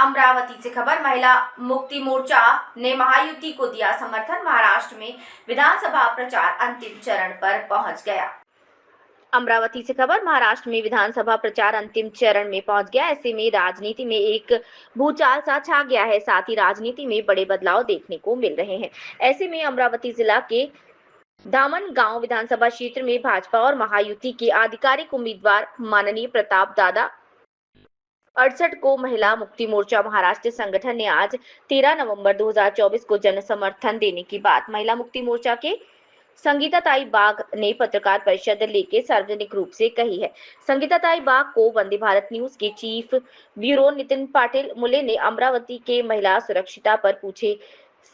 अमरावती से खबर। महिला मुक्ति मोर्चा ने महायुति को दिया समर्थन। महाराष्ट्र में विधानसभा प्रचार अंतिम चरण पर पहुंच गया। अमरावती से खबर। महाराष्ट्र में विधानसभा प्रचार अंतिम चरण में पहुंच गया। ऐसे में राजनीति में एक भूचाल सा छा गया है। साथ ही राजनीति में बड़े बदलाव देखने को मिल रहे हैं। ऐसे में अमरावती जिला के धामनगांव विधानसभा क्षेत्र में भाजपा और महायुति के आधिकारिक उम्मीदवार माननीय प्रताप दादा 68 को महिला मुक्ति मोर्चा महाराष्ट्र संगठन ने आज 13 नवंबर 2024 को जन समर्थन देने की बात महिला मुक्ति मोर्चा के संगीताताई बाग ने पत्रकार परिषद लेके सार्वजनिक रूप से कही है। संगीताताई बाग को वंदे भारत न्यूज के चीफ ब्यूरो नितिन पाटिल मुले ने अमरावती के महिला सुरक्षिता पर पूछे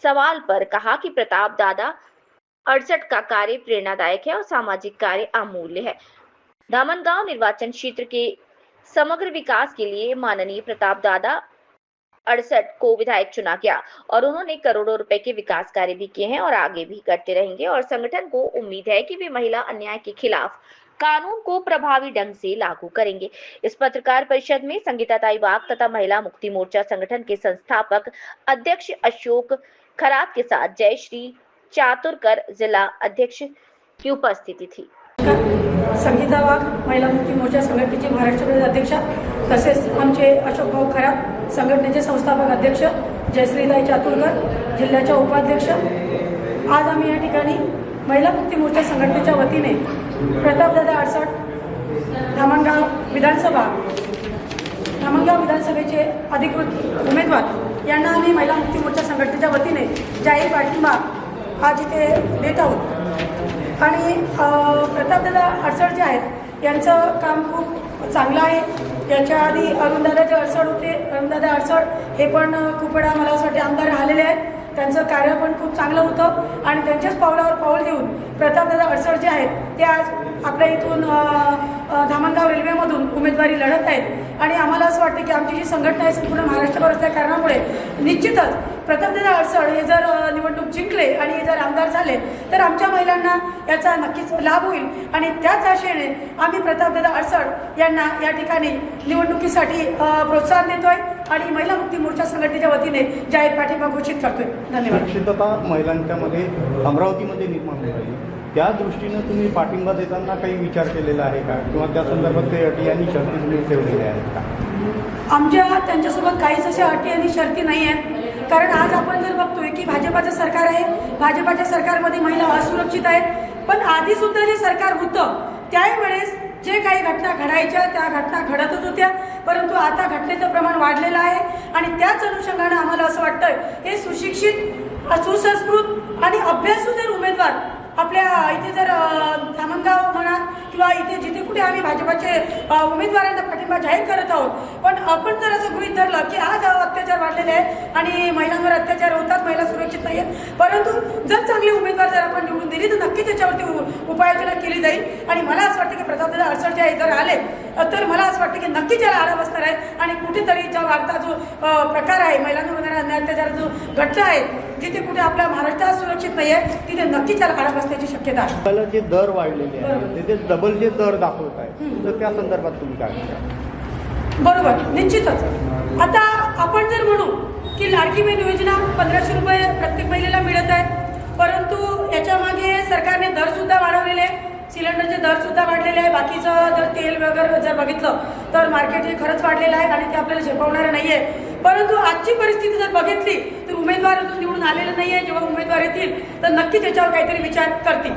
सवाल पर कहा कि प्रताप दादा 68 का कार्य प्रेरणादायक है और सामाजिक कार्य अमूल्य है। धामनगांव निर्वाचन क्षेत्र के समग्र विकास के लिए माननीय प्रताप दादा 68 को विधायक चुना गया और उन्होंने करोड़ों रुपए के विकास कार्य भी किए हैं और आगे भी करते रहेंगे और संगठन को उम्मीद है कि वे महिला अन्याय के खिलाफ कानून को प्रभावी ढंग से लागू करेंगे। इस पत्रकार परिषद में संगीताताई बाग तथा महिला मुक्ति मोर्चा संगठन के संस्थापक अध्यक्ष अशोक खरात के साथ जयश्री चातुरकर जिला अध्यक्ष की उपस्थिति थी। संगीता वाघ महिला मुक्ती मोर्चा संघटनेचे महाराष्ट्र प्रदेश अध्यक्ष तसेच आमचे अशोक भाऊ खरात संघटनेचे संस्थापक अध्यक्ष जयश्रीताई चातुरकर जिल्ह्याच्या उपाध्यक्ष। आज आम्ही या ठिकाणी महिला मुक्ती मोर्चा संघटनेच्या वतीने प्रतापदादा 68 धामणगाव विधानसभेचे अधिकृत उमेदवार यांना आम्ही महिला मुक्ती मोर्चा संघटनेच्या वतीने जाहीर पाठिंबा आज इथे देत आहोत। आणि प्रतापदादा 68 जे आहेत यांचं काम खूप चांगलं आहे। याच्या आधी अरुणदादा जे 68 होते, अरुणदादा 68 हे पण खूप वेळा मला असं वाटते आमदार राहिलेले आहेत। त्यांचं कार्य पण खूप चांगलं होतं आणि त्यांच्याच पावलावर पाऊल देऊन प्रतापदादा 68 जे आहेत ते आज आपल्या इथून धामणगाव रेल्वेमधून उमेदवारी लढत आहेत आणि आम्हाला असं वाटतं की आमची जी संघटना आहे संपूर्ण महाराष्ट्रभर असल्या कारणामुळे निश्चितच प्रतापदादा 68 हे जर निवडणूक जिंकले आणि हे जर आमदार झाले तर आमच्या महिलांना याचा नक्कीच लाभ होईल आणि त्याच आशेने आम्ही प्रतापदादा 68 यांना या ठिकाणी निवडणुकीसाठी प्रोत्साहन देतोय आणि महिला मुक्ती मोर्चा संघटनेच्या वतीने जाहीर पाठिंबा घोषित करतोय। धन्यवाद। सुरक्षितता महिलांच्या मध्ये अमरावतीमध्ये निर्माण होत आहे, त्या दृष्टीने तुम्ही पाठिंबा देताना काही विचार केलेला आहे का किंवा त्या संदर्भात काही अटी आणि शर्ती तुम्ही ठेवलेल्या आहेत का? आमच्या त्यांच्यासोबत काहीच अशा अटी आणि शर्ती नाही आहेत, कारण आज आपण जर बघतोय की भाजपाचं सरकार आहे, भाजपाच्या सरकारमध्ये महिला असुरक्षित आहेत, पण आधी सुद्धा जे सरकार होतं त्यावेळेस जे काही घटना घडायच्या त्या घटना घडतच होत्या, परंतु आता घटनेचं प्रमाण वाढलेलं आहे आणि त्याच अनुषंगाने आम्हाला असं वाटतंय हे सुशिक्षित सुसंस्कृत आणि अभ्यासू जर उमेदवार आपल्या इथे जर धामणगाव म्हणा किंवा इथे जिथे कुठे आम्ही भाजपाचे उमेदवारांना पाठिंबा जाहीर करत आहोत, पण आपण जर असं गृहीत धरलं की आज अत्याचार वाढलेले आहे आणि महिलांवर अत्याचार होतात, महिला सुरक्षित नाही आहेत, परंतु जर चांगले उमेदवार जर आपण निवडून दिली तर नक्की त्याच्यावरती उपाययोजना केली जाईल आणि मला असं वाटतं की प्रतापदादा 68 जे जर आले तर मला असं वाटतं की नक्की त्याला आळा बसणार आहे आणि कुठेतरी जो वाढता जो प्रकार आहे महिलांवर होणारा अन्याय अत्याचार जो घटना आहे जिथे कुठे आपल्या महाराष्ट्रात सुरक्षित नाही आहे तिथे नक्की त्याला आळा बसण्याची शक्यता आहे। जे दर वाढलेले आहेत तिथे डबल जे दर दाखवत आहे तर त्या संदर्भात तुम्ही काय म्हणता? बरोबर, निश्चितच आता आपण जर म्हणू की लाडकी बहीण योजना 1500 रुपये प्रत्येक महिलेला मिळत आहे, परंतु याच्या मागे सरकारने दर सुद्धा वाढवलेले आहे, सिलेंडरचे दर सुद्धा वाढलेले आहे, बाकीचं जर तेल वगैरे जर बघितलं तर मार्केट हे खरंच वाढलेलं आहे आणि ते आपल्याला झेपवणारं नाही आहे। परंतु आजची परिस्थिती जर बघितली तर उमेदवार अजून निवडून आलेले नाही आहे, जेव्हा उमेदवार येतील तर नक्की त्याच्यावर काहीतरी विचार करतील।